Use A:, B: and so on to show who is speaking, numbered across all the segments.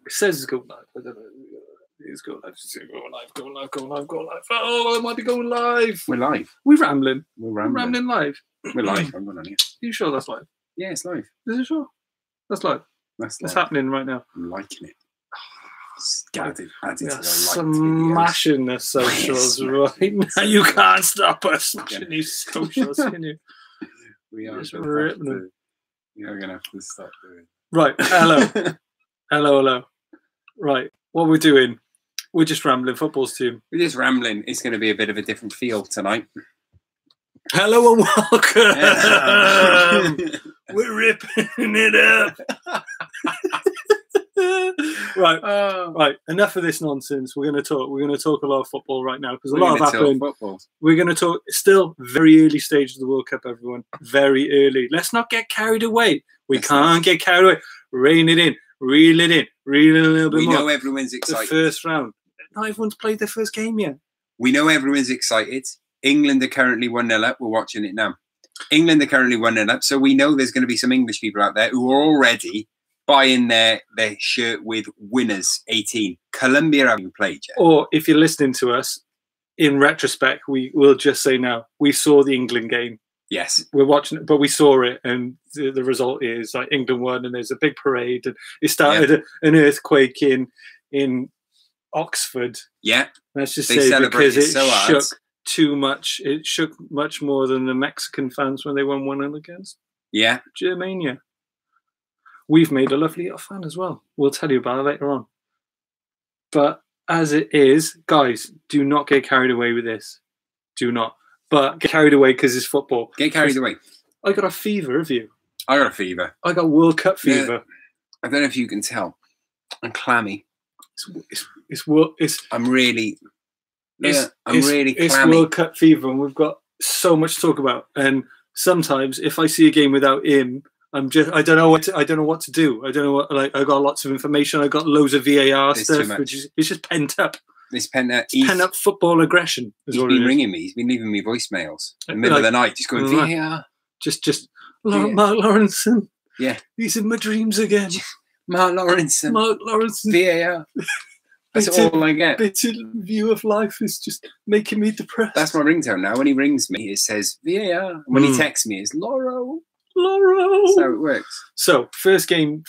A: It says it's going live. I don't know. It's going live. It's going live. Oh, I might be going live.
B: We're live.
A: We're rambling.
B: We're rambling.
A: Live.
B: We're live. I'm going on here.
A: Are you sure that's live?
B: Yeah, it's live.
A: Is it sure? That's live.
B: That's
A: It's happening right now.
B: I'm liking it. Added to the
A: smashing the socials right now. You can't stop us smashing these socials, can you?
B: We are
A: Just
B: going
A: ripping them.
B: to have to stop doing.
A: Right. Hello. hello. Right. What we're doing, we're just rambling. Football's team.
B: We're just rambling. It's going to be a bit of a different feel tonight.
A: Hello and welcome. We're ripping it up. Right. Enough of this nonsense. We're going to talk. We're going to talk a lot of football right now because a lot of happening. We're going to talk. Still very early stage of the World Cup, everyone. Very early. Let's not get carried away. We can't get carried away. Rein it in. Reel it in. Reel it a little bit more.
B: We know everyone's excited.
A: The first round. Not everyone's played their first game yet.
B: We know everyone's excited. England are currently 1-0 up. We're watching it now. England are currently 1-0 up. So we know there's going to be some English people out there who are already buying their shirt with winners 18. Colombia haven't played yet.
A: Or if you're listening to us, in retrospect, we will just say now, we saw the England game.
B: Yes.
A: We're watching it, but we saw it, and the result is like England won, and there's a big parade, and it started an earthquake in Oxford.
B: Yeah.
A: Let's just say because it shook too much. It shook much more than the Mexican fans when they won 1-0 against Germania. We've made a lovely little fan as well. We'll tell you about it later on. But as it is, guys, do not get carried away with this. Do not. But get carried away because it's football.
B: Get carried away.
A: I got a fever, have you?
B: I got a fever.
A: I got World Cup fever.
B: Yeah. I don't know if you can tell. I'm clammy. I'm really clammy.
A: It's World Cup fever, and we've got so much to talk about. And sometimes, if I see a game without him, I don't know what to do. I don't know what, like, I got lots of information. I got loads of VAR stuff, which is it's just pent up.
B: This pent up
A: football aggression.
B: He's been ringing me. He's been leaving me voicemails in the middle of the night. Just going VAR.
A: Mark Lawrenson.
B: Yeah,
A: he's in my dreams again.
B: Mark Lawrenson. VAR. That's all I get.
A: Bitter view of life is just making me depressed.
B: That's my ringtone now. When he rings me, it says VAR. When he texts me, it's Lauro.
A: That's
B: how it works.
A: So first game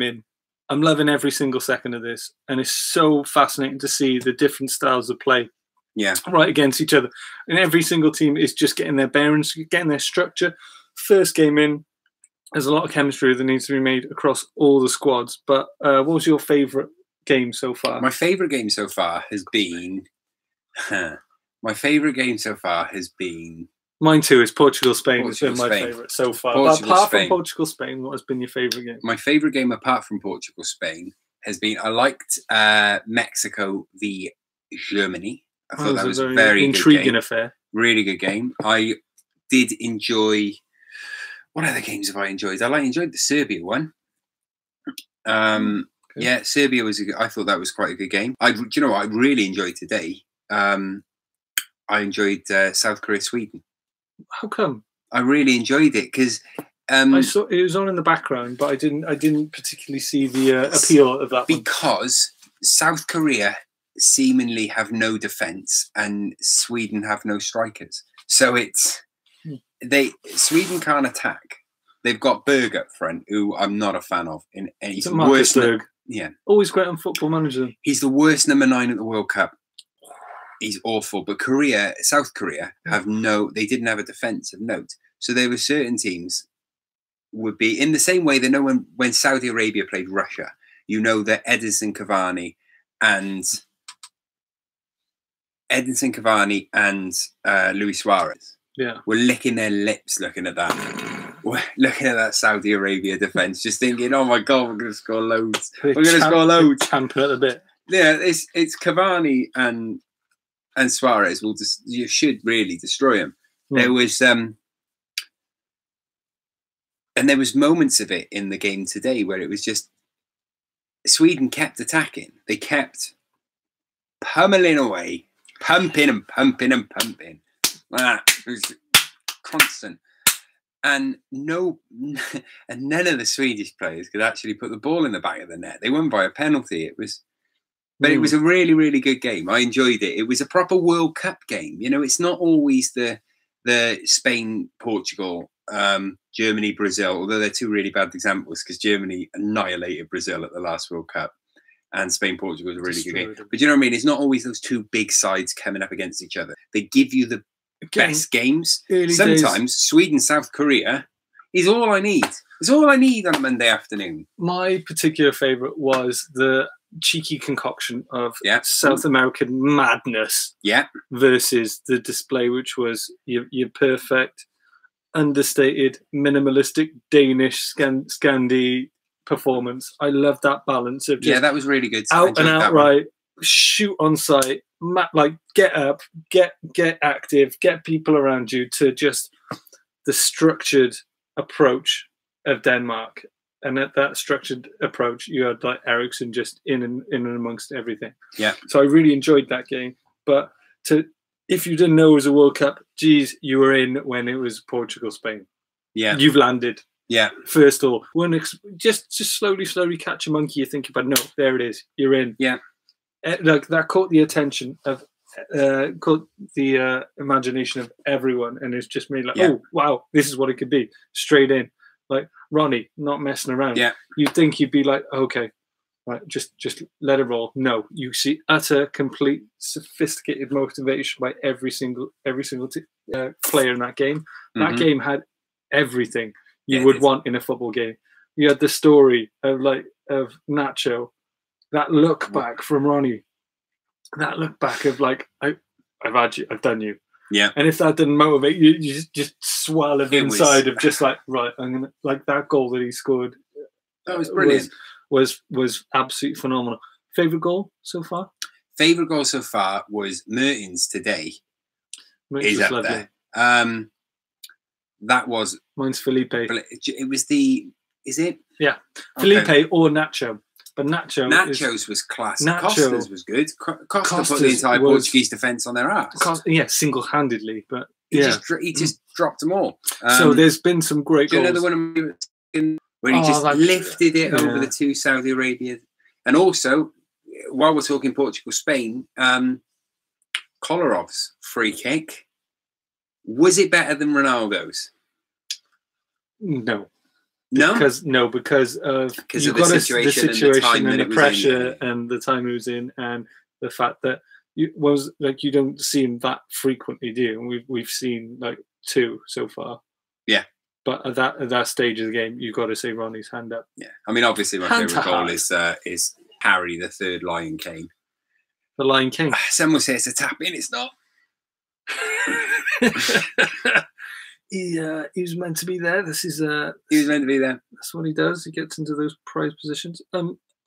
A: in. I'm loving every single second of this, and it's so fascinating to see the different styles of play.
B: Yeah,
A: right against each other, and every single team is just getting their bearings, getting their structure. First game in, there's a lot of chemistry that needs to be made across all the squads. But what was your favourite game so far?
B: My favourite game so far has been.
A: Mine too is Portugal-Spain. It's been my favourite so far. Apart from Portugal-Spain, what has been your favourite game?
B: My favourite game apart from Portugal-Spain has been, I liked Mexico v Germany. I thought that was a very
A: intriguing affair.
B: Really good game. I did enjoy, what other games have I enjoyed? I enjoyed the Serbia one. Yeah, Serbia was, I thought that was quite a good game. Do you know what I really enjoyed today? I enjoyed South Korea, Sweden.
A: How come?
B: I really enjoyed it because
A: I saw it was on in the background, but I didn't particularly see the appeal of that.
B: Because South Korea seemingly have no defense and Sweden have no strikers, so it's Sweden can't attack. They've got Berg up front, who I'm not a fan of. He's the worst. Yeah,
A: always great on Football Manager.
B: He's the worst number 9 at the World Cup. He's awful. But South Korea they didn't have a defence of note. So there were certain teams would be in the same way that when Saudi Arabia played Russia, you know that Edinson Cavani and Luis Suarez were licking their lips looking at that Saudi Arabia defence, just thinking, oh my God, we're going to score loads. We're going to score loads.
A: Champ a bit.
B: Yeah, it's Cavani and Suarez you should really destroy him. There was and there was moments of it in the game today where it was just Sweden kept attacking. They kept pummeling away, pumping and pumping and pumping. It was constant. and and none of the Swedish players could actually put the ball in the back of the net. They won by a penalty. It was a really, really good game. I enjoyed it. It was a proper World Cup game. You know, it's not always the Spain, Portugal, Germany, Brazil, although they're two really bad examples because Germany annihilated Brazil at the last World Cup and Spain, Portugal was a really good game. But you know what I mean? It's not always those two big sides coming up against each other. They give you the best games. Sometimes Sweden, South Korea is all I need. It's all I need on a Monday afternoon.
A: My particular favourite was the cheeky concoction of South American madness versus the display, which was your perfect, understated, minimalistic Danish Scandi performance. I love that balance of just
B: that was really good.
A: Out and outright, shoot on sight, like get up, get active, get people around you, to just the structured approach of Denmark. And at that structured approach, you had like Ericsson just in and amongst everything.
B: Yeah.
A: So I really enjoyed that game. But if you didn't know it was a World Cup, geez, you were in when it was Portugal, Spain.
B: Yeah.
A: You've landed.
B: Yeah.
A: First of all, just slowly catch a monkey. You think about, no, there it is. You're in.
B: Yeah.
A: Like that caught the attention of, caught the imagination of everyone, and it's just made like, oh wow, this is what it could be. Straight in. Like Ronnie, not messing around.
B: Yeah.
A: You'd think you'd be like, okay, right, just let it roll. No, you see utter, complete, sophisticated motivation by every single player in that game. That game had everything you would want in a football game. You had the story of Nacho, that look back from Ronnie, that look back of like, I've had you, I've done you.
B: Yeah.
A: And if that didn't motivate you, you just swell of inside of just like, right, I'm gonna, like that goal that he scored.
B: That was brilliant.
A: Was absolutely phenomenal. Favorite goal so far?
B: Favorite goal so far was Mertens today.
A: Mertens was lovely.
B: There. That was
A: mine's Felipe.
B: It was the. Is it?
A: Yeah, Felipe or Nacho. But
B: Nacho's was class. Costa's was good. Costa put the entire Portuguese defence on their ass.
A: Single-handedly. But
B: he just dropped them all.
A: So there's been some great goals.
B: Another one where he just lifted it over the two Saudi Arabia. And also, while we're talking Portugal-Spain, Kolarov's free kick, was it better than Ronaldo's?
A: No.
B: No,
A: because of the situation and the pressure and the time he was in, and the fact that you don't see him that frequently, do you? And we've seen like two so far.
B: Yeah,
A: but at that stage of the game, you've got to say Ronnie's hand up.
B: Yeah, I mean, obviously my favourite goal is Harry, the third Lion King.
A: The Lion King.
B: Some will say it's a tap in. It's not.
A: He was meant to be there. He was
B: meant to be there.
A: That's what he does. He gets into those prize positions.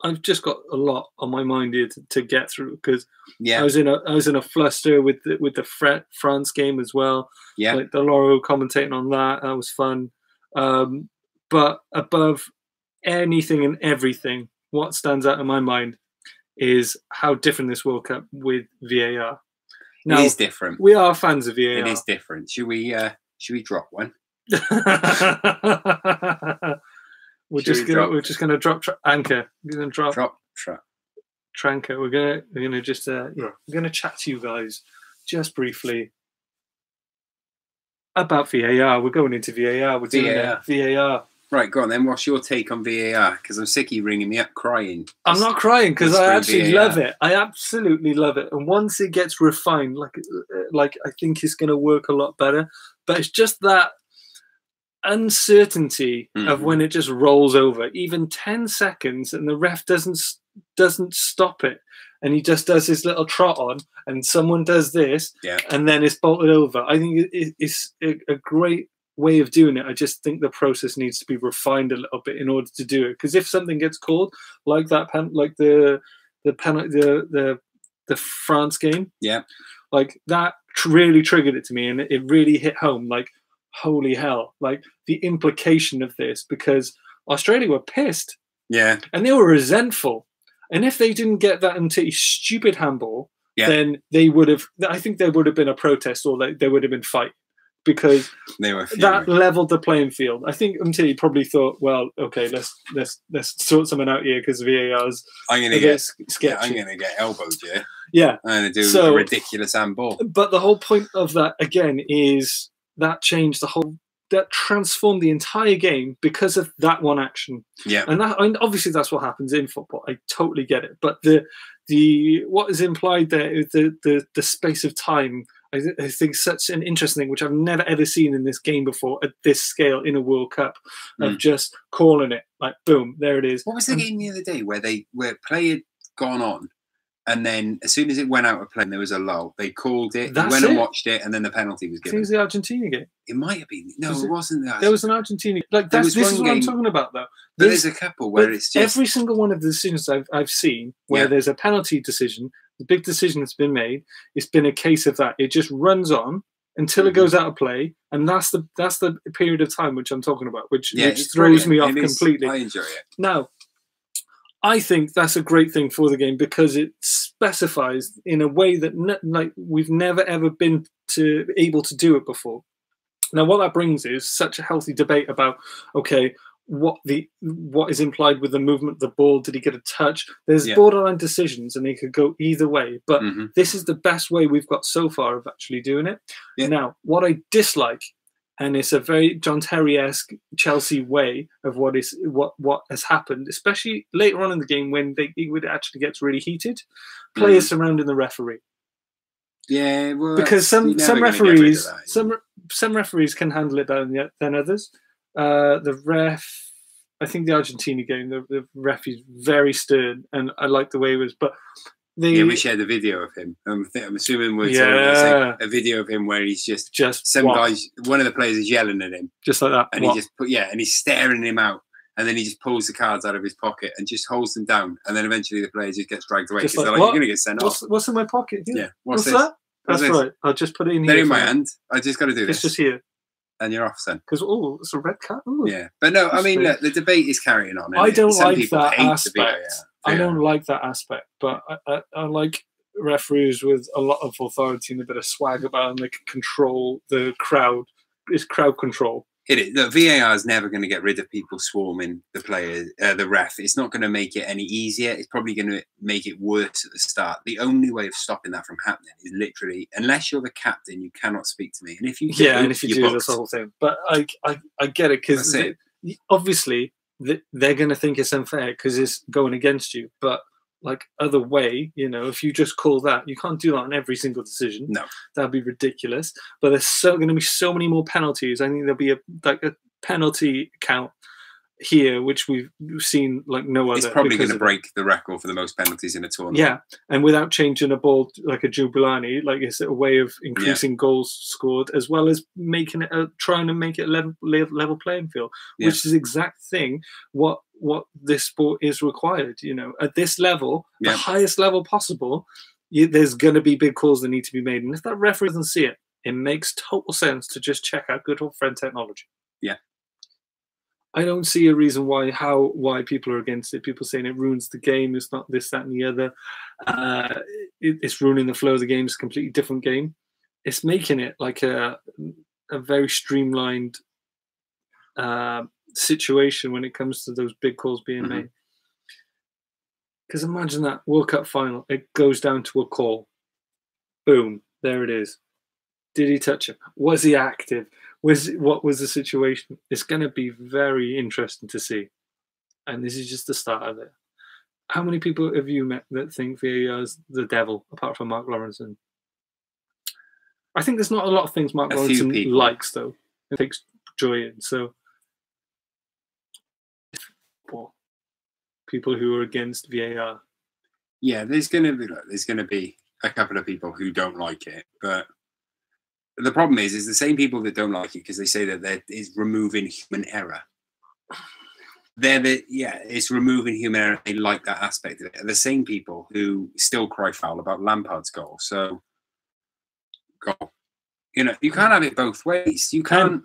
A: I've just got a lot on my mind here to get through because I was in a fluster with the France game as well.
B: Yeah,
A: like the Loro commentating on that. That was fun. But above anything and everything, what stands out in my mind is how different this World Cup with VAR. Now,
B: it is different.
A: We are fans of VAR.
B: It is different. Should we drop one?
A: We're just gonna drop anchor. We're gonna drop Tranker. We're gonna just we're gonna chat to you guys just briefly about VAR. We're going into VAR. We're doing VAR.
B: Right, go on then. What's your take on VAR? Because I'm sick of you ringing me up crying.
A: I'm not crying because I actually love it. I absolutely love it. And once it gets refined, like I think it's going to work a lot better. But it's just that uncertainty of when it just rolls over, even 10 seconds, and the ref doesn't stop it, and he just does his little trot on, and someone does this, and then it's bolted over. I think it's a great way of doing it. I just think the process needs to be refined a little bit in order to do it. Because if something gets called like that, like the France game, like that really triggered it to me, and it really hit home. Like, holy hell! Like the implication of this, because Australia were pissed, and they were resentful, and if they didn't get that into stupid handball, then they would have. I think there would have been a protest, or there would have been fight. because that leveled the playing field. I think Umtiti probably thought, well, okay, let's sort something out here because VAR's
B: I'm gonna get sketchy. Yeah, I'm gonna get elbowed, yeah.
A: Yeah,
B: I'm gonna do a ridiculous handball.
A: But the whole point of that again is that changed that transformed the entire game because of that one action.
B: Yeah,
A: and obviously that's what happens in football. I totally get it, but what is implied there is the space of time. I think such an interesting thing, which I've never ever seen in this game before at this scale in a World Cup, of just calling it like boom, there it is.
B: What was the game the other day where play had gone on, and then as soon as it went out of play and there was a lull, they called it, went and watched it, and then the penalty was given?
A: It was the Argentina game.
B: It might have been. No, it wasn't that.
A: There was an Argentina. Like this is what I'm talking about, though.
B: There's a couple where it's just
A: every single one of the decisions I've seen where there's a penalty decision. The big decision that's been made, it's been a case of that. It just runs on until it goes out of play, and that's the period of time which I'm talking about, which throws me off completely.
B: I enjoy it.
A: Now, I think that's a great thing for the game because it specifies in a way that we've never ever been able to do it before. Now, what that brings is such a healthy debate about, okay, what is implied with the movement of the ball. Did he get a touch? There's borderline decisions and they could go either way, but this is the best way we've got so far of actually doing it. Now, what I dislike, and it's a very John Terry-esque Chelsea way of what has happened, especially later on in the game when it actually gets really heated, players surrounding the referee.
B: Yeah, well,
A: because some referees some referees can handle it better than others. The ref, I think the Argentina game, the ref is very stern, and I like the way it was. But
B: we shared a video of him. I'm assuming we're a video of him where he's just some guys. One of the players is yelling at him,
A: just like that,
B: and he just and he's staring him out, and then he just pulls the cards out of his pocket and just holds them down, and then eventually the player just gets dragged away because they're like, "You're gonna get sent off."
A: What's in my pocket?
B: Yeah,
A: what's that? That's right. I'll just put it in here.
B: They're in my hand. I just got to do this.
A: It's just here.
B: And you're off then.
A: Because, it's a red card.
B: Yeah. But no, I mean, look, the debate is carrying on.
A: I don't like that aspect. I don't like that aspect. But I like referees with a lot of authority and a bit of swag about them. They can control the crowd. It's crowd control.
B: It is. Look, VAR is never going to get rid of people swarming the players, the ref. It's not going to make it any easier. It's probably going to make it worse at the start. The only way of stopping that from happening is literally, unless you're the captain, you cannot speak to me. And if you do,
A: and if you do, that's the whole thing. But I get it because obviously they're going to think it's unfair because it's going against you. But like other way, if you just call that, you can't do that on every single decision.
B: No,
A: that'd be ridiculous. But there's going to be so many more penalties. I think there'll be a penalty count here, which we've seen like no other.
B: It's probably going to break the record for the most penalties in a tournament.
A: Yeah, and without changing a ball like a Jubilani, like it's a way of increasing goals scored as well as making it trying to make it level playing field, which is the exact thing what this sport is required. At this level, the highest level possible, there's going to be big calls that need to be made, and if that referee doesn't see it, it makes total sense to just check out good old friend technology.
B: Yeah.
A: I don't see a reason why people are against it. People saying it ruins the game. It's not this, that, and the other. It's ruining the flow of the game. It's a completely different game. It's making it like a very streamlined situation when it comes to those big calls being made. Because imagine that World Cup final. It goes down to a call. Boom. There it is. Did he touch him? Was he active? What was the situation? It's going to be very interesting to see. And this is just the start of it. How many people have you met that think VAR is the devil, apart from Mark Lawrenson? I think there's not a lot of things Mark Lawrenson likes, though. It takes joy in. So, people who are against VAR.
B: Yeah, there's going to be a couple of people who don't like it, but the problem is the same people that don't like it because they say that it's removing human error. It's removing human error. They like that aspect of it. And the same people who still cry foul about Lampard's goal. So, goal. You can't have it both ways. You can't.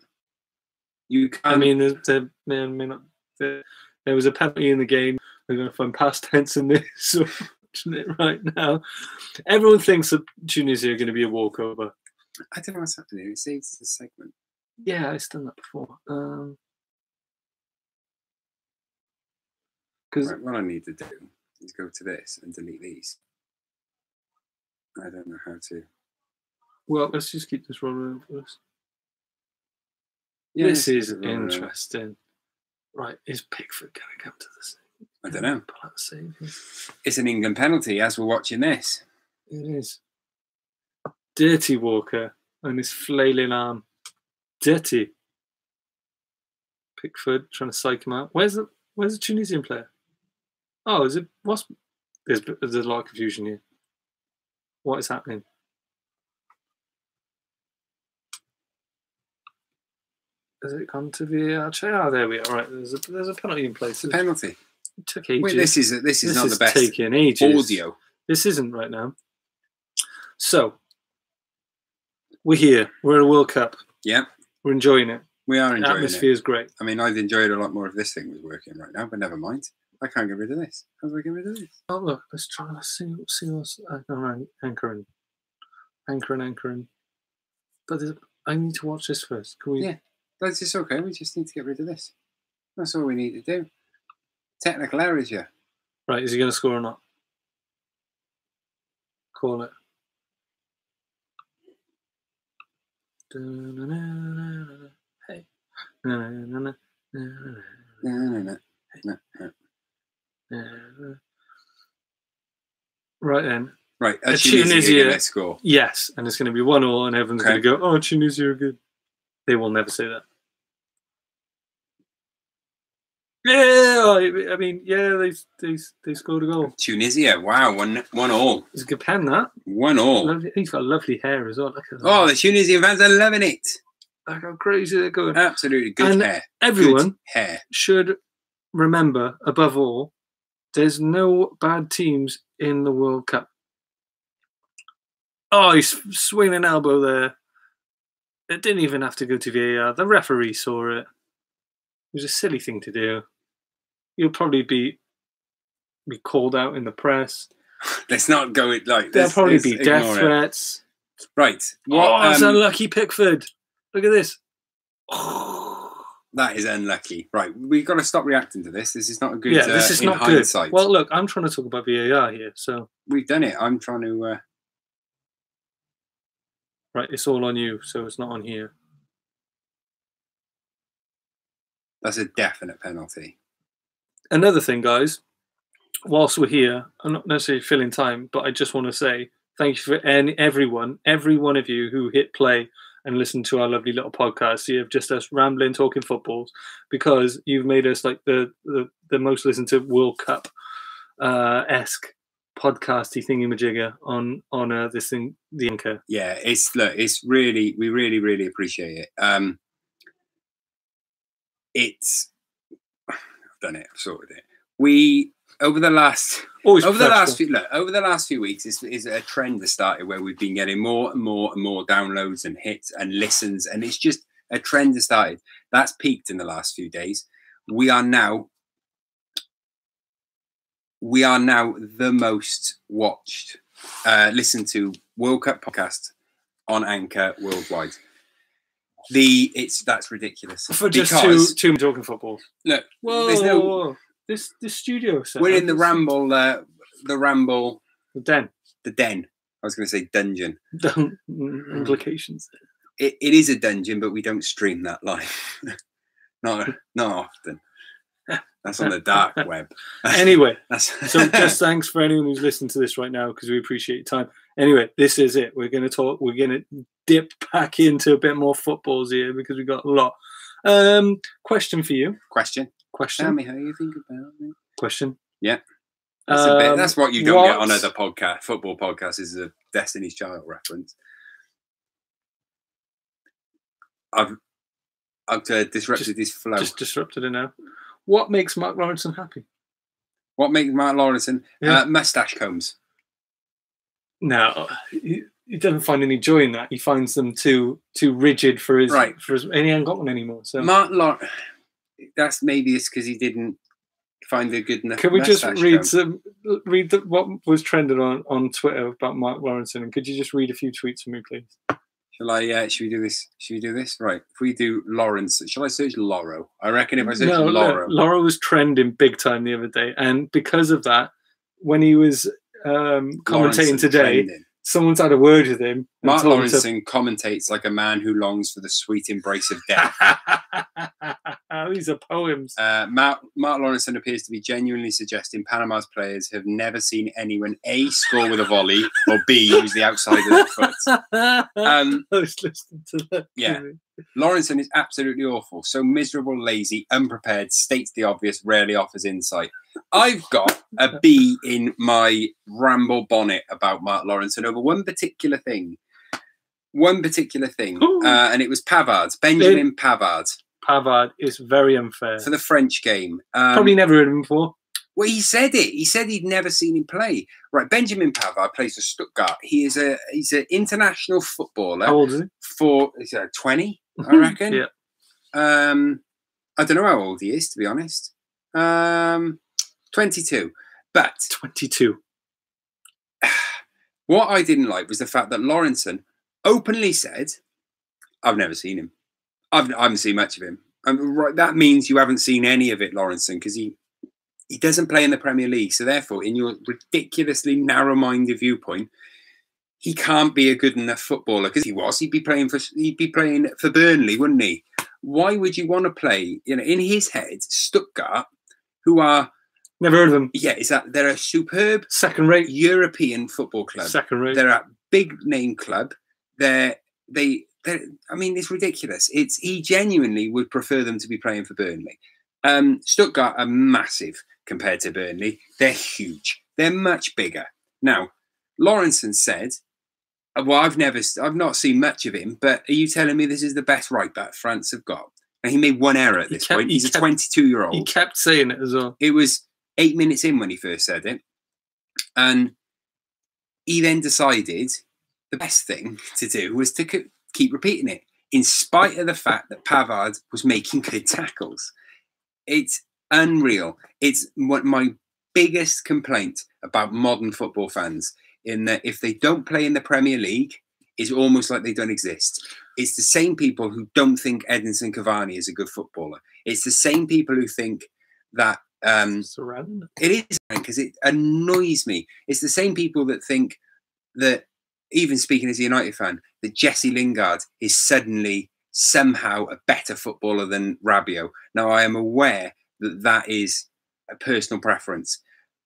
B: I
A: mean, there was a penalty in the game. We're going to find past tense in this. So, right now, everyone thinks that Tunisia are going to be a walkover.
B: I don't know what's happening. It saves the segment.
A: Yeah, I've done that before.
B: Right, what I need to do is go to this and delete these. I don't know how to.
A: Well, let's just keep this rolling first. Yeah, this is interesting. Right, is Pickford going to come to the save?
B: I don't know.
A: Pull out the save.
B: It's an England penalty as we're watching this.
A: It is. Dirty Walker and his flailing arm. Dirty. Pickford trying to psych him out. Where's the Tunisian player? Oh, is it? There's a lot of confusion here. What is happening? Has it gone to VAR? Oh, there we are. Right, there's a penalty in place.
B: It's a penalty.
A: It took ages.
B: Wait, this is not the best
A: taking ages.
B: Audio.
A: This isn't right now. So we're here. We're at a World Cup.
B: Yeah,
A: we're enjoying it.
B: We are enjoying it.
A: The atmosphere is great.
B: I mean, I'd enjoy it a lot more if this thing was working right now, but never mind. I can't get rid of this. How do I get rid of this?
A: Oh look, let's see what's anchoring. But I need to watch this first. Can we?
B: Yeah, that's just okay. We just need to get rid of this. That's all we need to do. Technical errors, yeah.
A: Right, is he going to score or not? Call it. Hey. Right then.
B: Right, Tunisia going to score.
A: Yes, and it's going to be 1-1, and everyone's going to go, "Oh, Tunisia are good." They will never say that. Yeah, I mean, yeah, they scored a goal.
B: Tunisia, wow, 1-1.
A: It's a good pen, that.
B: 1-1.
A: He's got lovely hair as well. Look at that.
B: Oh, the Tunisian fans are loving it.
A: Look how crazy they're going.
B: Absolutely good hair.
A: Everyone
B: hair
A: should remember, above all, there's no bad teams in the World Cup. Oh, he's swinging an elbow there. It didn't even have to go to VAR. The referee saw it. It was a silly thing to do. You'll probably be called out in the press.
B: Let's not go it like
A: there'll probably be death threats.
B: Right.
A: It's unlucky Pickford. Look at this.
B: That is unlucky. Right. We've got to stop reacting to this. This is not a good.
A: Yeah, this is not
B: hindsight.
A: Good. Well, look, I'm trying to talk about VAR here, so
B: we've done it. I'm trying to.
A: Right, it's all on you, so it's not on here.
B: That's a definite penalty.
A: Another thing, guys, whilst we're here, I'm not necessarily filling time, but I just want to say thank you for every one of you who hit play and listened to our lovely little podcast here of just us rambling, talking footballs, because you've made us like the most listened to World Cup esque podcasty thingy-majigger on this thing, the Anchor.
B: Yeah, it's really, we really appreciate it. I've done it, I've sorted it. We over the last few weeks is a trend that started where we've been getting more and more downloads and hits and listens, and it's just a trend that started. That's peaked in the last few days. We are now the most watched, listened to World Cup podcast on Anchor worldwide. That's ridiculous.
A: For just two talking football.
B: Look,
A: whoa. This studio set.
B: We're in the Ramble, the
A: den.
B: The den. I was going to say dungeon.
A: Implications.
B: It is a dungeon, but we don't stream that live. not often. That's on the dark web.
A: Anyway, so just thanks for anyone who's listening to this right now, because we appreciate your time. Anyway, this is it. We're going to talk. We're going to dip back into a bit more footballs here because we've got a lot. Question for you.
B: Question. Tell me how you think about it.
A: Question.
B: Yeah. That's what you don't get on other football podcasts, is a Destiny's Child reference. I've disrupted this flow.
A: Just disrupted it now. What makes Mark Lawrenson happy?
B: What makes Mark Lawrenson? Mustache combs. No,
A: he doesn't find any joy in that. He finds them too rigid for his. Right. And he ain't got one anymore. So
B: Mark Lawrenson. That's maybe it's because he didn't find a good enough.
A: Can we just read what was trending on Twitter about Mark Lawrenson? And could you just read a few tweets for me, please?
B: Should we do this? Should we do this? Right. If we do Lawrence, shall I search Loro? I reckon if I search Loro.
A: Loro was trending big time the other day. And because of that, when he was commentating today, someone's had a word with him.
B: Mark Lawrenson commentates like a man who longs for the sweet embrace of death.
A: These are poems.
B: Mark Lawrenson appears to be genuinely suggesting Panama's players have never seen anyone A, score with a volley, or B, use the outside of the foot.
A: I was listening to that.
B: Yeah. Lawrenson is absolutely awful. So miserable, lazy, unprepared, states the obvious, rarely offers insight. I've got a B in my ramble bonnet about Mark Lawrenson over one particular thing. And it was Pavard, Benjamin Pavard.
A: Pavard is very unfair.
B: For the French game.
A: Probably never heard of him before.
B: Well, he said it. He said he'd never seen him play. Right, Benjamin Pavard plays for Stuttgart. He's an international footballer.
A: How old is he?
B: He's 20, I reckon.
A: Yeah.
B: I don't know how old he is, to be honest. 22. But
A: 22.
B: What I didn't like was the fact that Lawrenson openly said, "I've never seen him. I haven't seen much of him." Right, that means you haven't seen any of it, Lawrenson, because he doesn't play in the Premier League. So therefore, in your ridiculously narrow-minded viewpoint, he can't be a good enough footballer. Because he'd be playing for Burnley, wouldn't he? Why would you want to play? You know, in his head, Stuttgart, who are
A: never heard of them.
B: Yeah, they're a superb
A: second-rate
B: European football club.
A: Second-rate.
B: They're a big-name club. I mean, it's ridiculous. He genuinely would prefer them to be playing for Burnley. Stuttgart are massive compared to Burnley. They're huge. They're much bigger. Now, Lawrenson said, "Well, I've not seen much of him, but are you telling me this is the best right back France have got?" And he made one error at this point. He's a 22-year-old.
A: He kept saying it as well.
B: It was 8 minutes in when he first said it, and he then decided the best thing to do was to keep repeating it, in spite of the fact that Pavard was making good tackles. It's unreal. It's my biggest complaint about modern football fans, in that if they don't play in the Premier League, it's almost like they don't exist. It's the same people who don't think Edinson Cavani is a good footballer. It's the same people who think that it is, because it annoys me. It's the same people that think that, even speaking as a United fan, that Jesse Lingard is suddenly somehow a better footballer than Rabiot. Now, I am aware that that is a personal preference,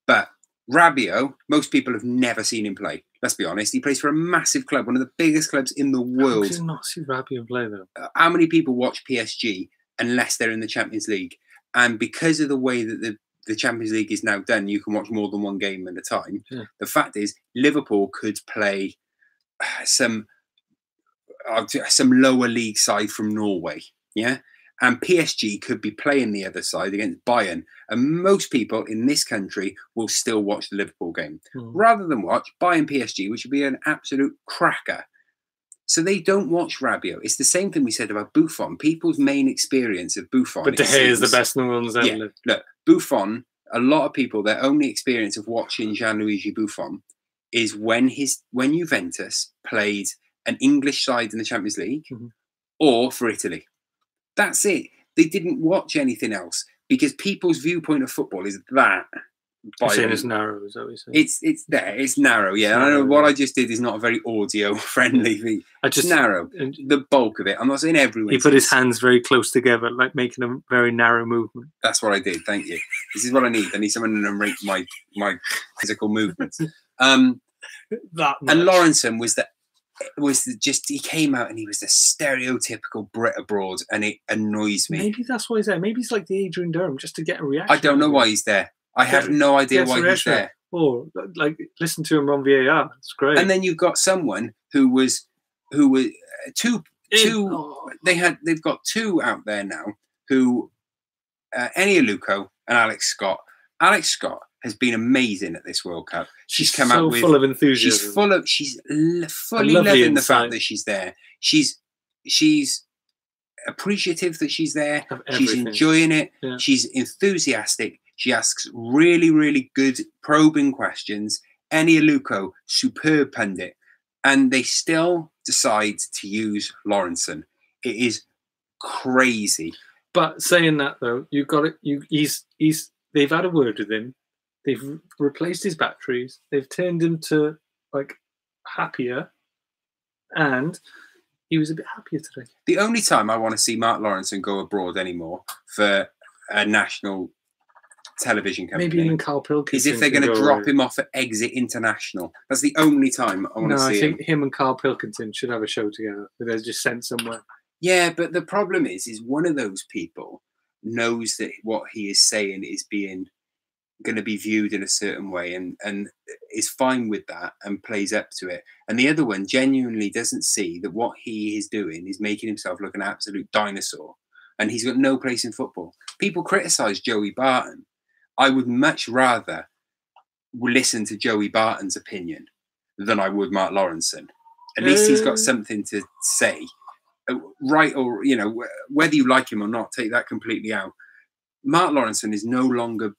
B: but Rabiot, most people have never seen him play. Let's be honest. He plays for a massive club, one of the biggest clubs in the world.
A: How can you not see Rabiot play, though?
B: How many people watch PSG unless they're in the Champions League? And because of the way that the Champions League is now done, you can watch more than one game at a time. Yeah. The fact is, Liverpool could play some lower league side from Norway, yeah? And PSG could be playing the other side against Bayern. And most people in this country will still watch the Liverpool game rather than watch Bayern PSG, which would be an absolute cracker. So they don't watch Rabiot. It's the same thing we said about Buffon. People's main experience of Buffon.
A: But De Gea is the best in the world.
B: Yeah, look, Buffon, a lot of people, their only experience of watching Gianluigi Buffon is when Juventus played an English side in the Champions League or for Italy. That's it. They didn't watch anything else because people's viewpoint of football is that.
A: You're saying it's narrow, is that what you're saying?
B: It's there. It's narrow, yeah. I know what I just did is not a very audio-friendly. It's narrow. The bulk of it. I'm not saying everyone.
A: He put his hands very close together, like making a very narrow movement.
B: That's what I did. Thank you. This is what I need. I need someone to narrate my physical movements.
A: That much.
B: And Lawrenson he came out and he was the stereotypical Brit abroad, and it annoys me.
A: Maybe that's why he's there. Maybe he's like the Adrian Durham, just to get a reaction.
B: I don't know why he's there. I have no idea why he's there.
A: Or like listen to him on VAR. It's great.
B: And then you've got someone who was two. They've got two out there now who Eni Aluko and Alex Scott. Alex Scott has been amazing at this World Cup. She's come out with
A: full of enthusiasm.
B: She's fully loving the fact that she's there. She's appreciative that she's there. She's enjoying it. Yeah. She's enthusiastic. She asks really, really good probing questions. Eni Aluko, superb pundit. and they still decide to use Lawrenson. It is crazy.
A: But saying that though, you got it. They've had a word with him. They've replaced his batteries. They've turned him to like happier, and he was a bit happier today.
B: The only time I want to see Mark Lawrenson go abroad anymore for a national television company,
A: maybe even Carl Pilkington,
B: is if they're going to drop him off at Exit International. That's the only time I want to see him.
A: I think him and Carl Pilkington should have a show together. Where they're just sent somewhere.
B: Yeah, but the problem is one of those people knows that what he is saying is going to be viewed in a certain way, and is fine with that and plays up to it. And the other one genuinely doesn't see that what he is doing is making himself look an absolute dinosaur, and he's got no place in football. People criticise Joey Barton. I would much rather listen to Joey Barton's opinion than I would Mark Lawrenson. At least he's got something to say. Right, or whether you like him or not, take that completely out. Mark Lawrenson is no longer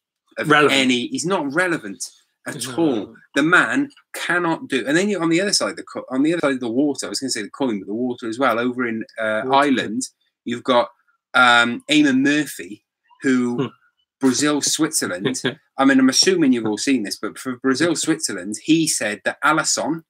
B: relevant. He's not relevant at all. The man cannot do. And then on the other side of the water, I was going to say the coin, but the water as well. Over in Ireland, you've got Eamon Murphy, who Brazil, Switzerland. I mean, I'm assuming you've all seen this, but for Brazil, Switzerland, he said that Alisson.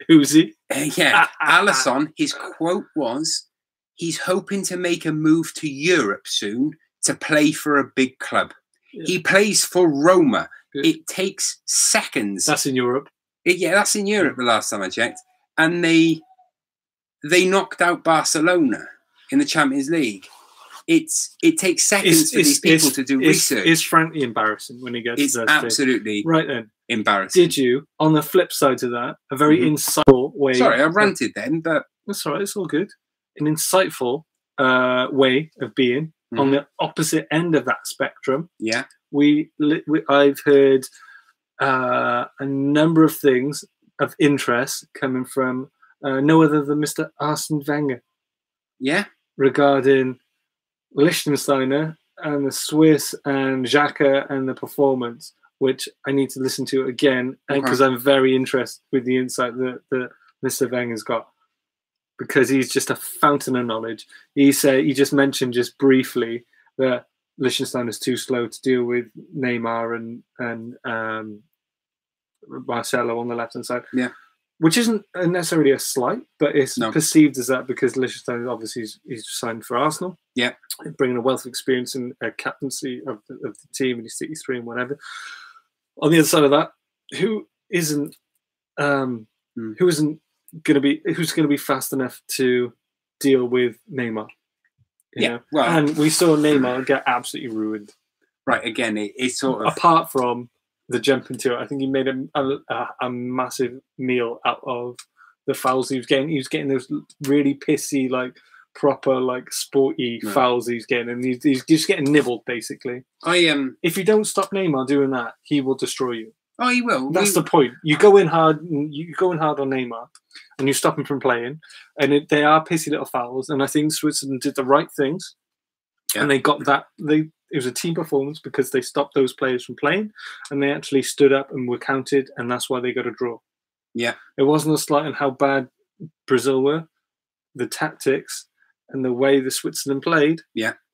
A: Who's he?
B: Alisson, his quote was, he's hoping to make a move to Europe soon to play for a big club. Yeah. He plays for Roma. Good. It takes seconds.
A: That's in Europe.
B: That's in Europe the last time I checked. And they knocked out Barcelona in the Champions League. It takes seconds for these people to do research.
A: It's frankly embarrassing when he gets
B: to that
A: absolutely
B: stage. Right then. Embarrassing.
A: Did you, on the flip side to that, a very insightful way...
B: Sorry, I ranted then, but...
A: That's all right, it's all good. An insightful way of being on the opposite end of that spectrum.
B: Yeah.
A: I've heard a number of things of interest coming from no other than Mr. Arsene Wenger.
B: Yeah.
A: Regarding Liechtensteiner and the Swiss and Xhaka and the performance, which I need to listen to again because I'm very interested with the insight that Mr. Wenger's got, because he's just a fountain of knowledge. He just mentioned just briefly that Liechtenstein is too slow to deal with Neymar and Marcelo on the left hand side.
B: Yeah.
A: Which isn't necessarily a slight, but it's perceived as that because Liechtenstein obviously he's signed for Arsenal.
B: Yeah,
A: bringing a wealth of experience and captaincy of the team, and he's 63 and whatever. On the other side of that, who's going to be fast enough to deal with Neymar? You know? Well, and we saw Neymar get absolutely ruined.
B: Right, again, it's sort of
A: apart from the jump into it. I think he made a massive meal out of the fouls he was getting. He was getting those really pissy, like proper, like sporty fouls he's getting, and he's just getting nibbled basically. If you don't stop Neymar doing that, he will destroy you.
B: Oh, he will.
A: That's the point. You go in hard. You go in hard on Neymar, and you stop him from playing. And they are pissy little fouls. And I think Switzerland did the right things, and they got that. It was a team performance because they stopped those players from playing, and they actually stood up and were counted, and that's why they got a draw.
B: Yeah,
A: it wasn't a slight on how bad Brazil were. The tactics and the way the Switzerland played,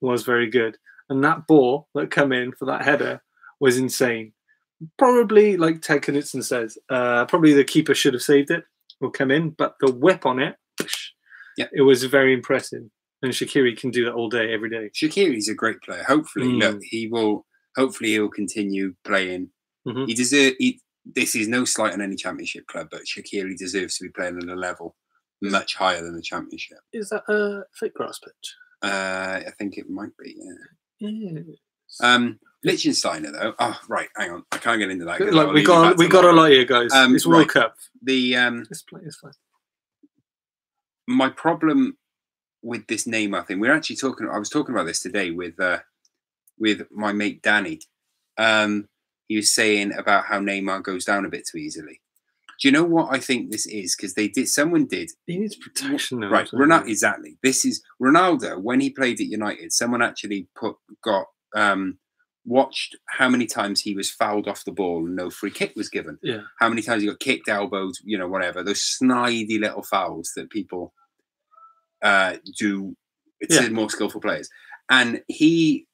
A: was very good. And that ball that come in for that header was insane. Probably, like Ted Knutson says, probably the keeper should have saved it or come in, but the whip on it, it was very impressive. And Shaqiri can do that all day, every day.
B: Shaqiri's a great player. Hopefully, look, he will. Hopefully, he'll continue playing. He deserves. This is no slight on any championship club, but Shaqiri deserves to be playing at a level much higher than the championship.
A: Is that a fake grass pitch?
B: I think it might be. Yeah.
A: Yes.
B: Liechtensteiner though. Oh, right. Hang on. I can't get into that.
A: Like, we got a lot here, guys. It's World Cup.
B: This play is fine. My problem with this Neymar thing, I was talking about this today with my mate Danny. He was saying about how Neymar goes down a bit too easily. Do you know what I think this is? Because someone did.
A: He needs protection, though.
B: Right, Ronaldo. Exactly. This is Ronaldo when he played at United. Someone actually got watched how many times he was fouled off the ball and no free kick was given.
A: Yeah.
B: How many times he got kicked, elbowed, whatever. Those snidey little fouls that people do to more skillful players. And he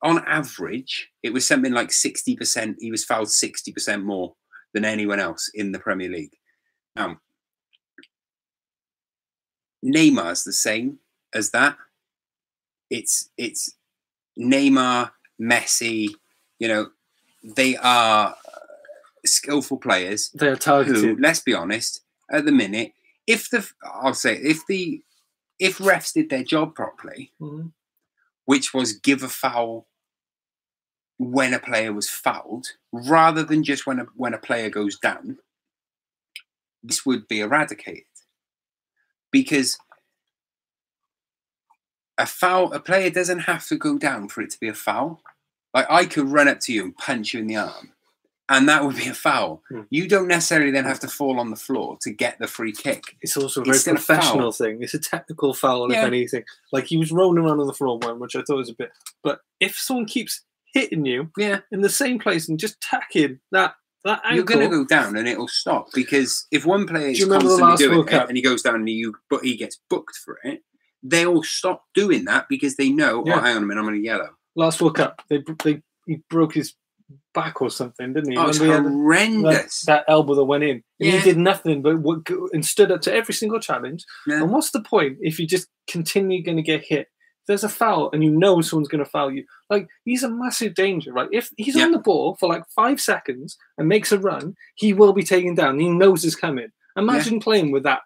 B: on average, it was something like 60%. He was fouled 60% more than anyone else in the Premier League. Neymar's the same as that. It's Neymar, Messi, they are skillful players.
A: They are targeted.
B: Who, let's be honest, at the minute, if refs did their job properly, which was give a foul when a player was fouled, rather than just when a player goes down, this would be eradicated. Because a player doesn't have to go down for it to be a foul. Like, I could run up to you and punch you in the arm, and that would be a foul. You don't necessarily then have to fall on the floor to get the free kick.
A: It's also a very professional thing. It's a technical foul, if anything. Like, he was rolling around on the floor one, which I thought was a bit. But if someone keeps hitting you in the same place and just tacking that ankle,
B: you're going to go down and it'll stop. Because if one player is constantly doing it and he goes down and he gets booked for it, they all stop doing that because they know, oh, hang on a minute, I'm going to yellow.
A: Last World Cup, he broke his back or something, didn't he?
B: Oh, it was horrendous.
A: That elbow that went in. And he did nothing and stood up to every single challenge. Yeah. And what's the point if you just continue going to get hit? There's a foul and you know someone's going to foul you. Like, he's a massive danger, right? If he's on the ball for like 5 seconds and makes a run, he will be taken down. He knows it's coming. Imagine playing with that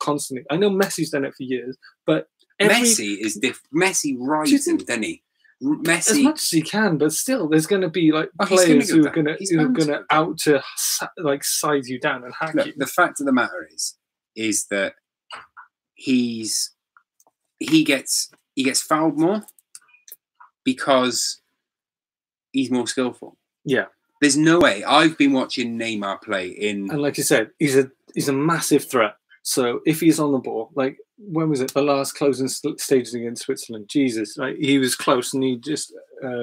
A: constantly. I know Messi's done it for years, but
B: Messi is different. Messi rides him, doesn't he? Messi,
A: as much as he can, but still, there's going to be like players who are going to out to like size you down and hack you.
B: The fact of the matter is that he gets fouled more because he's more skillful.
A: Yeah,
B: there's no way. I've been watching Neymar play and
A: like you said, he's a massive threat. So if he's on the ball, like, when was it? The last closing stages against Switzerland. Jesus, like, he was close and he just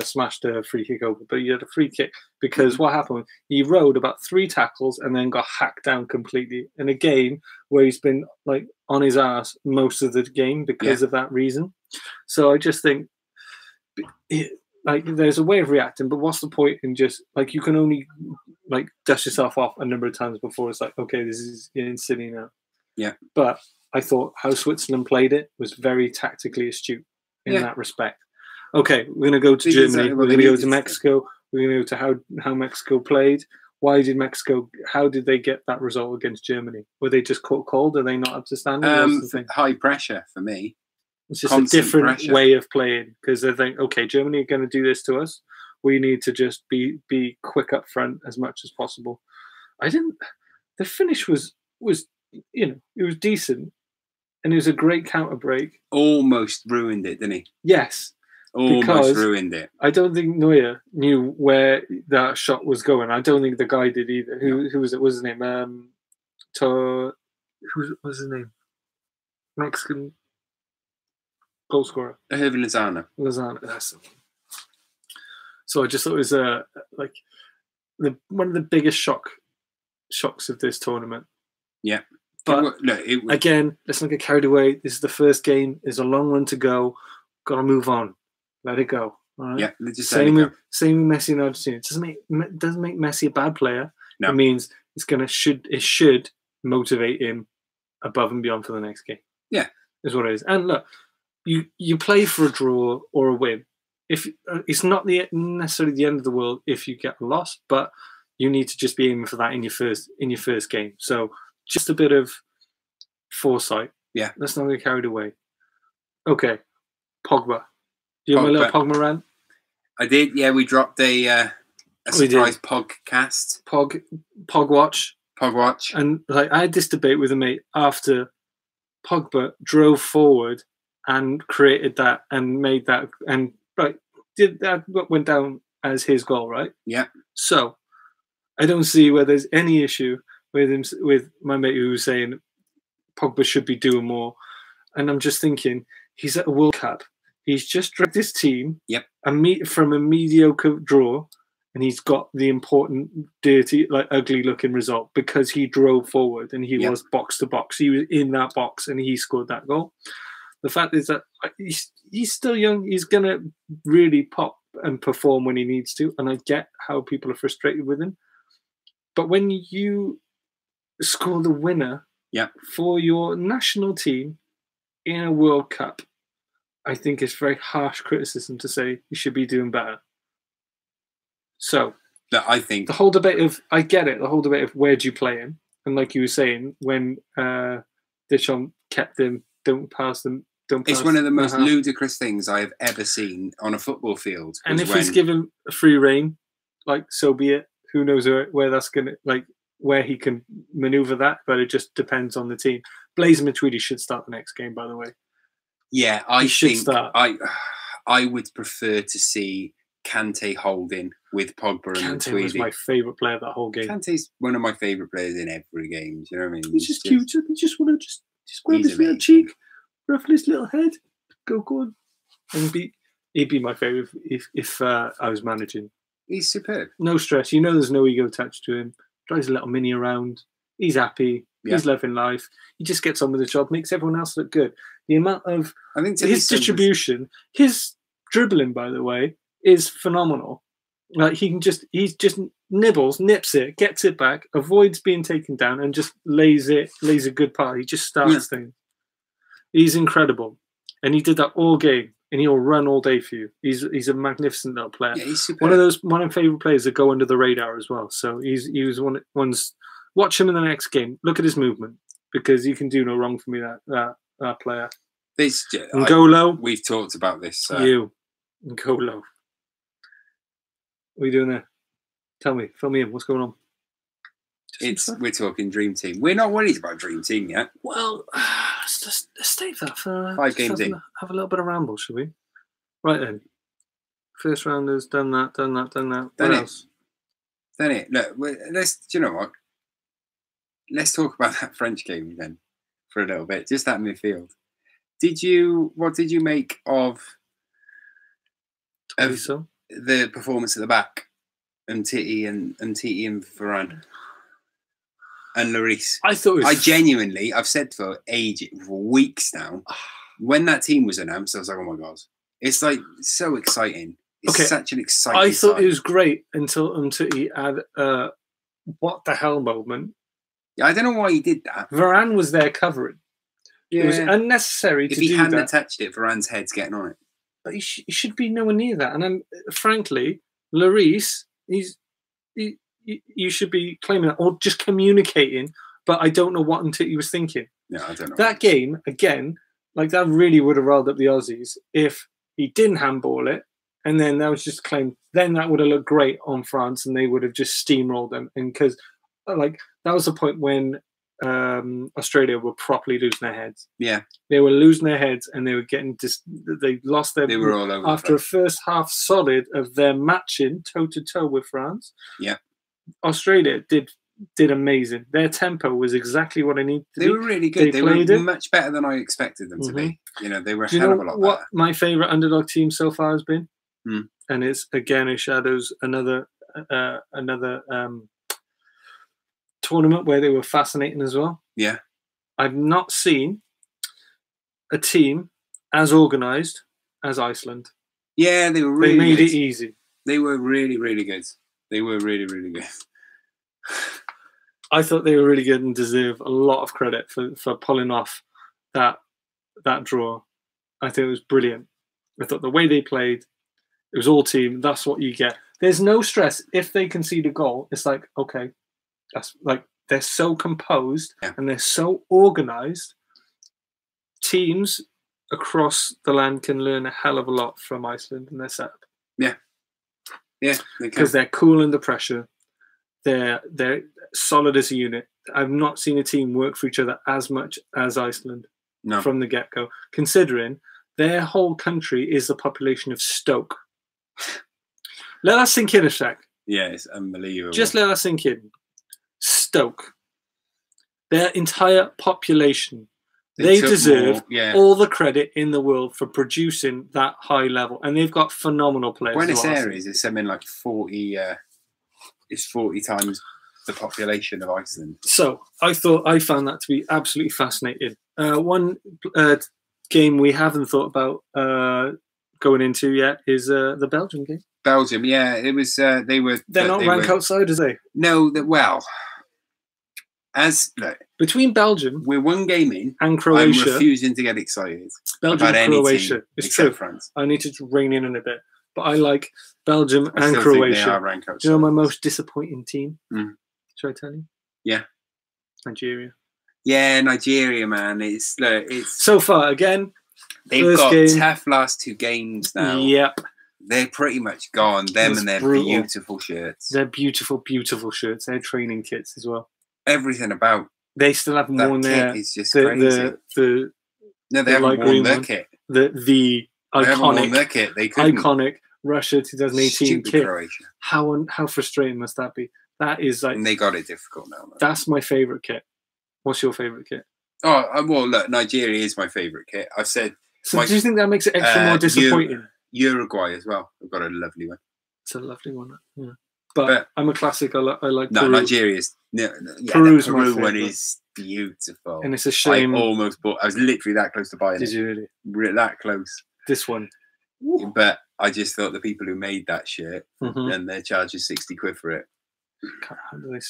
A: smashed a free kick over. But he had a free kick because what happened? He rode about 3 tackles and then got hacked down completely in a game where he's been like on his ass most of the game because of that reason. So I just think, like, there's a way of reacting, but what's the point in just like, you can only like dust yourself off a number of times before it's like, okay, this is silly now.
B: Yeah,
A: but I thought how Switzerland played it was very tactically astute in that respect. Okay, we're going to go to Germany. We're going to go to Mexico. We're going to go to how Mexico played. How did they get that result against Germany? Were they just caught cold? Are they not up to standard?
B: High pressure for me.
A: It's just a different way of playing because they think, okay, Germany are going to do this to us. We need to just be quick up front as much as possible. The finish was it was decent, and it was a great counter break.
B: Almost ruined it, didn't he?
A: Yes,
B: almost ruined it.
A: I don't think Neuer knew where that shot was going. I don't think the guy did either. Who was it? What's his name? Who was his name? Mexican goal scorer.
B: Hervin
A: Lozano. That's it. So I just thought it was one of the biggest shocks of this tournament.
B: Yeah.
A: But again, let's not get carried away. This is the first game. There's a long run to go. Got to move on. Let it go. All right?
B: Yeah, let's just
A: same with Messi and Argentina. It doesn't make Messi a bad player. No. It means it should motivate him above and beyond for the next game.
B: Yeah,
A: is what it is. And look, you play for a draw or a win. If it's not necessarily the end of the world if you get a loss, but you need to just be aiming for that in your first game. So just a bit of foresight.
B: Yeah.
A: Let's not get carried away. Okay. Pogba. Do you have my little Pogba rant?
B: I did. Yeah, we dropped a surprise podcast.
A: Pog watch.
B: Pog watch.
A: And like, I had this debate with a mate after Pogba drove forward and created that and made that and did that went down as his goal, right?
B: Yeah.
A: So I don't see where there's any issue with my mate who was saying Pogba should be doing more. And I'm just thinking, he's at a World Cup. He's just dragged his team
B: from
A: a mediocre draw, and he's got the important, dirty, like ugly-looking result because he drove forward and he was box to box. He was in that box and he scored that goal. The fact is that he's still young. He's going to really pop and perform when he needs to, and I get how people are frustrated with him. But when you score the winner for your national team in a World Cup, I think it's very harsh criticism to say you should be doing better. So
B: I think
A: the whole debate of, I get it, the whole debate of where do you play him? And like you were saying, when Deschamps kept him, don't pass them.
B: It's one of the most ludicrous things I have ever seen on a football field.
A: And if he's given a free rein, like, so be it. Who knows where that's going to, like, where he can maneuver that, but it just depends on the team. Blaise Matuidi should start the next game, by the way.
B: Yeah, I think I would prefer to see Kante holding with Pogba and Matuidi.
A: Kante was my favourite player that whole game.
B: Kante's one of my favourite players in every game. Do you know what I mean?
A: He's just cute. You just want to just grab his little cheek, ruffle his little head, go on, and he'd be my favourite if I was managing.
B: He's superb.
A: No stress. You know, there's no ego attached to him. Drives a little mini around. He's happy. Yeah. He's loving life. He just gets on with the job, makes everyone else look good. The amount of his distribution, his dribbling, by the way, is phenomenal. Like he just nips it, gets it back, avoids being taken down, and just lays a good pass. He just starts things. He's incredible, and he did that all game, and he'll run all day for you. He's a magnificent little player.
B: Yeah, he's superb.
A: One of my favourite players that go under the radar as well. So he was one's. Watch him in the next game. Look at his movement, because you can do no wrong for me. That player. N'Golo.
B: We've talked about this.
A: N'Golo. What are you doing there? Tell me. Fill me in. What's going on?
B: We're talking Dream Team. We're not worried about Dream Team yet.
A: Well, let's save that for
B: 5 games in.
A: Have a little bit of ramble, shall we? Right then. First rounders, done that. What else?
B: Done it. Look, do you know what? Let's talk about that French game then for a little bit. Just that midfield. What did you make of the performance at the back? Umtiti and Varane and Lloris. I've said for weeks now, when that team was announced, I was like, oh my God. It's like so exciting. It's such an exciting
A: I thought
B: time.
A: It was great until Umtiti had what the hell moment.
B: Yeah, I don't know why he did that.
A: Varane was there covering.
B: Yeah.
A: It was unnecessary to do that.
B: If he hadn't touched it, Varane's head's getting on it.
A: But he should be nowhere near that. And then, frankly, Lloris, you should be claiming that or just communicating. But I don't know what Umtiti was thinking.
B: No, I don't know.
A: That game, again, like that really would have riled up the Aussies if he didn't handball it. And then that was just claimed. Then that would have looked great on France, and they would have just steamrolled them. And because, like, that was the point when Australia were properly losing their heads.
B: Yeah,
A: they were losing their heads, and they were getting they lost their.
B: They were all over
A: after a first half solid of their matching toe to toe with France.
B: Yeah,
A: Australia did amazing. Their tempo was exactly what I needed.
B: They were really good. They were much better than I expected them to be. You know, they were a hell of a lot better.
A: What my favourite underdog team so far has been, and it's again it shadows another tournament where they were fascinating as well.
B: Yeah,
A: I've not seen a team as organised as Iceland.
B: Yeah, they were really.
A: They made it easy.
B: They were really, really good. They were really, really good.
A: I thought they were really good and deserve a lot of credit for pulling off that draw. I think it was brilliant. I thought the way they played, it was all team. That's what you get. There's no stress if they concede a goal. It's like, okay, that's like they're so composed and they're so organised. Teams across the land can learn a hell of a lot from Iceland and their setup.
B: Yeah,
A: because they're cool under pressure. They're solid as a unit. I've not seen a team work for each other as much as Iceland from the get-go, considering their whole country is the population of Stoke. Let that sink in a sec.
B: Yeah, it's unbelievable.
A: Just let that sink in. Stoke. Their entire population. They deserve all the credit in the world for producing that high level, and they've got phenomenal players.
B: Buenos Aires is something like 40. Is 40 times the population of Iceland.
A: So I found that to be absolutely fascinating. One game we haven't thought about going into yet is the Belgium game.
B: Belgium, yeah, it was. They're
A: not rank outsiders, are they?
B: No, well,
A: between Belgium,
B: we're one game in,
A: and Croatia.
B: I'm refusing to get excited.
A: Belgium
B: about
A: and Croatia. It's true.
B: France.
A: I need to rein in a bit, but I like Belgium and Croatia. Do you know my most disappointing team? Should I tell you?
B: Yeah,
A: Nigeria.
B: Yeah, Nigeria, man. It's
A: so far again.
B: They've got tough last 2 games now.
A: Yep.
B: They're pretty much gone. Them and their beautiful shirts.
A: They're beautiful, beautiful shirts. They're training kits as well.
B: Everything about.
A: They still haven't worn their.
B: It's just crazy. No, they haven't worn their kit.
A: The iconic,
B: their kit. They couldn't.
A: Iconic Russia 2018
B: Stupid
A: kit.
B: Croatia.
A: How frustrating must that be? That is like.
B: And they got it difficult now. Man.
A: That's my favorite kit. What's your favorite kit?
B: Oh well, look, Nigeria is my favorite kit. I said.
A: So do you think that makes it extra more disappointing?
B: Uruguay as well. I've got a lovely one.
A: It's a lovely one. Yeah. But I'm a classic. I like
B: no,
A: Peru.
B: Nigeria's.
A: Peru's
B: the Peru one is beautiful.
A: And it's a shame.
B: I almost bought. I was literally that close to buying it.
A: Did you really?
B: That close.
A: This one.
B: But I just thought the people who made that shirt and they're charging 60 quid for it.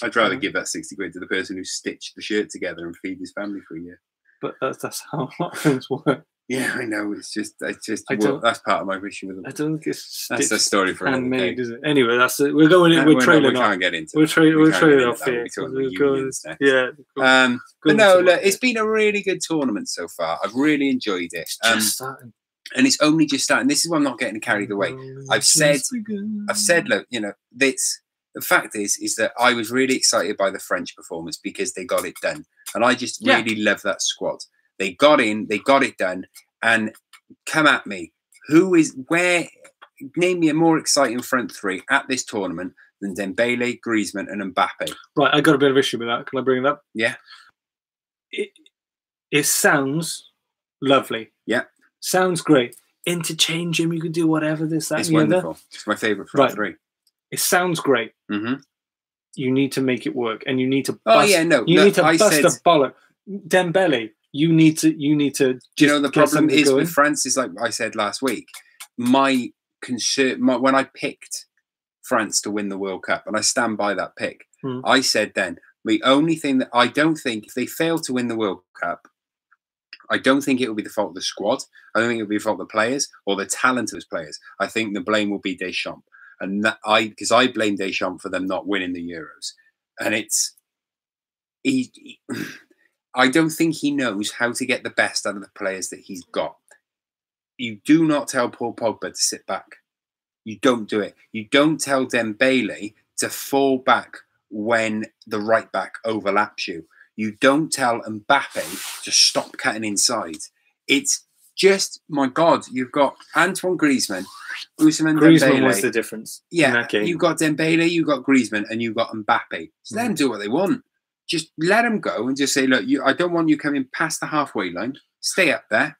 B: I'd rather give that 60 quid to the person who stitched the shirt together and feed his family for a year.
A: But that's how a lot of things work.
B: Yeah, I know. It's just that's part of my issue with them.
A: I don't think it's
B: that's a story for another day.
A: Is it? Anyway, that's it. We're going in. We're trailing off.
B: We can't get into.
A: We're trailing off here. Yeah.
B: But no, look, it's been a really good tournament so far. I've really enjoyed it.
A: Just starting.
B: And it's only just starting. This is why I'm not getting carried away. I've said, look, the fact is that I was really excited by the French performance because they got it done, and I just really love that squad. They got in, they got it done, and come at me. Name me a more exciting front three at this tournament than Dembele, Griezmann, and Mbappe.
A: Right, I got a bit of issue with that. Can I bring it up?
B: Yeah.
A: It sounds lovely.
B: Yeah.
A: Sounds great. Interchange him, you could do whatever, this, that,
B: it's
A: and the
B: wonderful.
A: other.
B: It's my favourite front three.
A: It sounds great.
B: Mm-hmm.
A: You need to make it work, and you need to.
B: Bust a
A: bollock. Dembele, you need to.
B: Do you know the problem is with France? Is like I said last week. My concern when I picked France to win the World Cup, and I stand by that pick. I said then the only thing that I don't think if they fail to win the World Cup, I don't think it will be the fault of the squad. I don't think it will be the fault of the players or the talent of those players. I think the blame will be Deschamps. And because I blame Deschamps for them not winning the Euros. And I don't think he knows how to get the best out of the players that he's got. You do not tell Paul Pogba to sit back. You don't do it. You don't tell Dembele to fall back when the right back overlaps you. You don't tell Mbappe to stop cutting inside. It's just, my God, you've got Antoine Griezmann, Ousmane
A: Griezmann
B: Dembele.
A: Was the difference.
B: Yeah,
A: in that game.
B: You've got Dembele, you've got Griezmann, and you've got Mbappe. Just let them do what they want. Just let them go and just say, look, I don't want you coming past the halfway line. Stay up there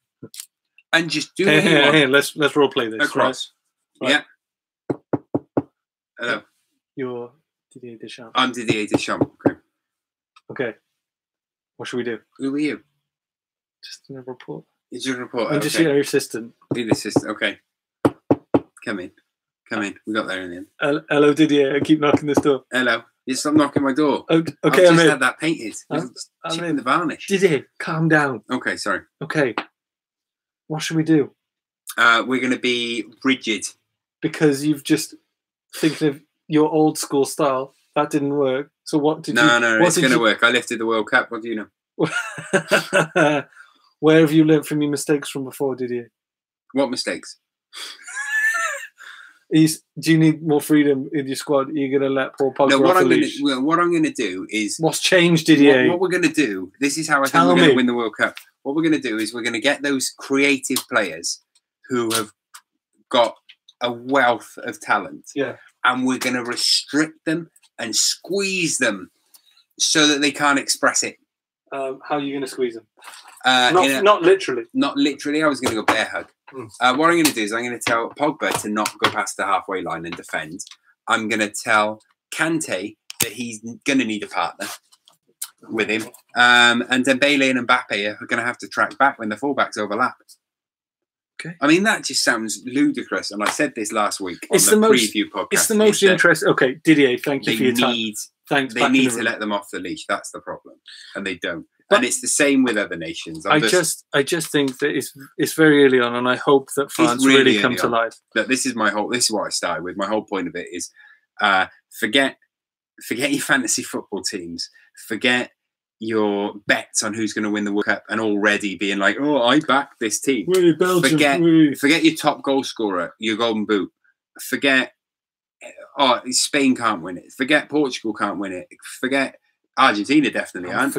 B: and just do what you want.
A: Let's role play this.
B: Across. Right? Yeah. Hello.
A: You're Didier Deschamps.
B: I'm Didier Deschamps.
A: Okay. What should we do?
B: Who are you?
A: Just a report.
B: It's your report.
A: I'm just your assistant.
B: Be the assistant. Okay. Come in. We got there in the end.
A: Hello, Didier. I keep knocking this door.
B: Hello. You stop knocking my door.
A: Okay,
B: I've just had that painted.
A: I'm in
B: the varnish.
A: Didier, calm down.
B: Okay, sorry.
A: Okay. What should we do?
B: We're going to be rigid.
A: Because you've just thinking of your old school style. That didn't work. So what did you...
B: No, it's going to work. I lifted the World Cup. What do you
A: know? Where have you learnt from your mistakes from before, Didier?
B: What mistakes?
A: Do you need more freedom in your squad? Are you going to let Paul Pogba
B: off
A: the leash?
B: What I'm going to do is...
A: What's changed, Didier?
B: What we're going to do, this is how I think we're going to win the World Cup. What we're going to do is we're going to get those creative players who have got a wealth of talent.
A: Yeah.
B: And we're going to restrict them and squeeze them so that they can't express it.
A: How are you going to squeeze him? Not literally.
B: Not literally. I was going to go bear hug. What I'm going to do is I'm going to tell Pogba to not go past the halfway line and defend. I'm going to tell Kante that he's going to need a partner with him. And Dembele and Mbappe are going to have to track back when the fullbacks overlap.
A: Okay.
B: I mean, that just sounds ludicrous. And I said this last week on the preview podcast.
A: It's the most interesting. Okay, Didier, thank you for your time. Thanks.
B: They need to let them off the leash. That's the problem. And they don't. And it's the same with other nations. I just think that it's very early on, and I hope that France really come to life. But this is what I started with. My whole point of it is forget your fantasy football teams. Forget your bets on who's going to win the World Cup and already being like, oh, I back this team. Forget your top goal scorer, your golden boot. Forget, Spain can't win it. Forget Portugal can't win it. Forget Argentina definitely aren't.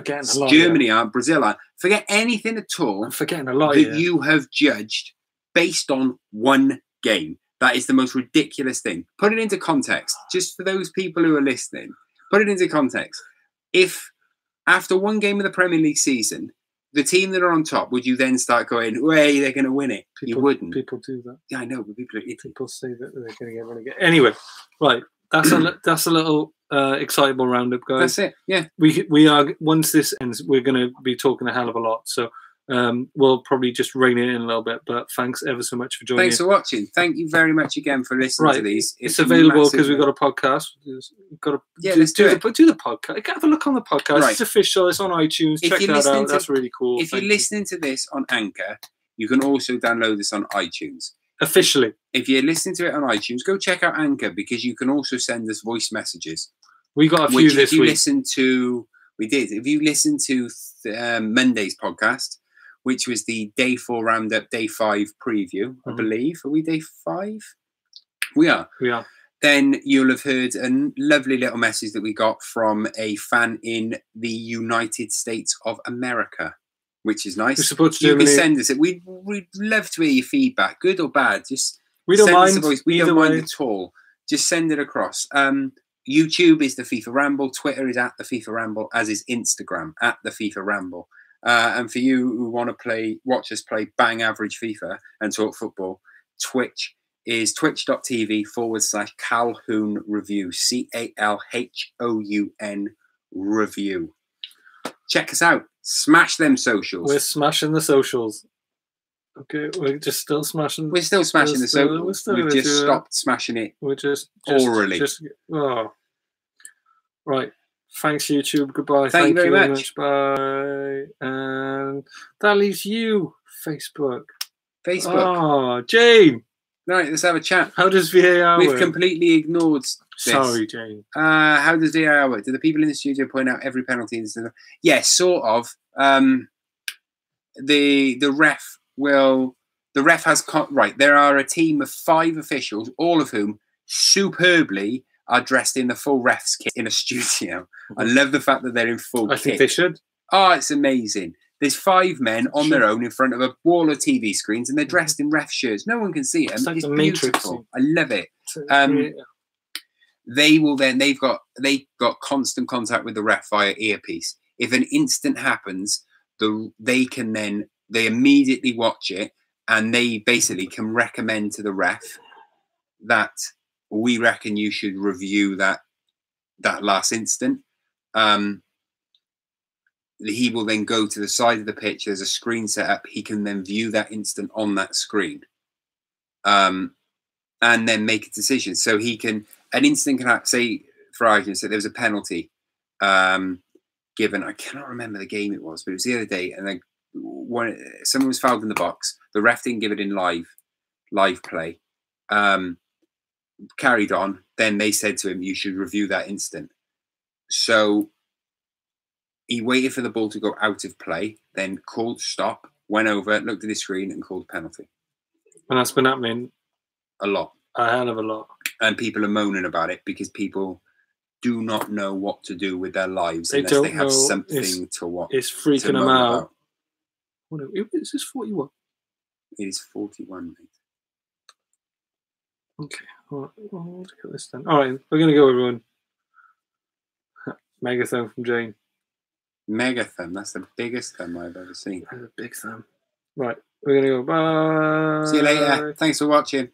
B: Germany aren't. Brazil aren't. Forget anything at all.
A: I'm forgetting a lot
B: that you have judged based on one game. That is the most ridiculous thing. Put it into context. Just for those people who are listening, put it into context. If after one game of the Premier League season, the team that are on top, would you then start going, "Way, they're going to win it"? You wouldn't.
A: People do that.
B: Yeah, I know, but people
A: say that they're going to get relegated. Anyway, right. That's a little excitable roundup, guys.
B: That's it. Yeah.
A: We are, once this ends, we're going to be talking a hell of a lot. So we'll probably just rein it in a little bit. But thanks ever so much for joining.
B: Thanks for watching. Thank you very much again for listening to these.
A: It's available because we've got a podcast. We've got to do the podcast. Have a look on the podcast. Right. It's official. It's on iTunes. Check that out. That's really cool.
B: If you're listening to this on Anchor, you can also download this on iTunes.
A: Officially.
B: If you're listening to it on iTunes, go check out Anchor because you can also send us voice messages.
A: We got a few this week.
B: If you listen to Monday's podcast, which was the Day 4 Roundup, Day 5 preview, I believe. Are we Day 5? We are. Then you'll have heard a lovely little message that we got from a fan in the United States of America, which is nice. You can send us it. We'd love to hear your feedback, good or bad. Just
A: we don't mind.
B: We don't mind at all. Just send it across. YouTube is the FIFA Ramble. Twitter is at the FIFA Ramble, as is Instagram at the FIFA Ramble. And for you who want to watch us play bang average FIFA and talk football, Twitch is twitch.tv/Calhoun Review. CALHOUN Review. Check us out. Smash them socials.
A: We're smashing the socials. Okay, we're just still smashing.
B: We're still smashing the socials. We've just stopped smashing it.
A: We're just
B: orally.
A: Right. Thanks, YouTube. Goodbye.
B: Thank you very much.
A: Bye. And that leaves you, Facebook.
B: Oh,
A: Jane.
B: Right, let's have a chat.
A: How does VAR work?
B: We've completely ignored this.
A: Sorry, Jane.
B: How does VAR work? Do the people in the studio point out every penalty? Yes, sort of. The ref will. The ref has right. There are a team of 5 officials, all of whom superbly are dressed in the full ref's kit in a studio. I love the fact that they're in full kit.
A: I think they should.
B: Oh, it's amazing. There's 5 men on their own in front of a wall of TV screens, and they're dressed in ref shirts. No one can see them. It's beautiful. I love it. They will then. They've got constant contact with the ref via earpiece. If an incident happens, they immediately watch it, and they basically can recommend to the ref that we reckon you should review that last instant. He will then go to the side of the pitch. There's a screen set up. He can then view that instant on that screen, and then make a decision. So an instant can happen. Say, for argument's sake, there was a penalty given. I cannot remember the game it was, but it was the other day. And then someone was fouled in the box. The ref didn't give it in live play. Carried on. Then they said to him, "You should review that instant." So he waited for the ball to go out of play, then called stop, went over, looked at his screen, and called penalty.
A: And that's been happening
B: a lot.
A: A hell of a lot.
B: And people are moaning about it because people do not know what to do with their lives unless they have something to watch.
A: It's freaking them out. Is this 41?
B: It is 41, mate.
A: Okay. Well, look at this then. All right, we're going to go, everyone. Megaphone from Jane.
B: Mega thumb. That's the biggest thumb I've ever seen.
A: That's a big thumb. Right, we're gonna go. Bye.
B: See you later. Thanks for watching.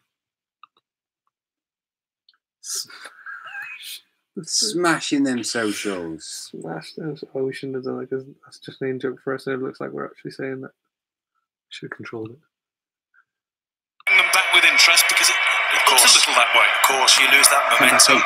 B: Smashing them socials.
A: Smash them. Oh, we shouldn't have done that because that's just an in joke for us, and it looks like we're actually saying that. Should have controlled it.
C: Them back with interest because it looks a little that way. Of course, you lose that momentum.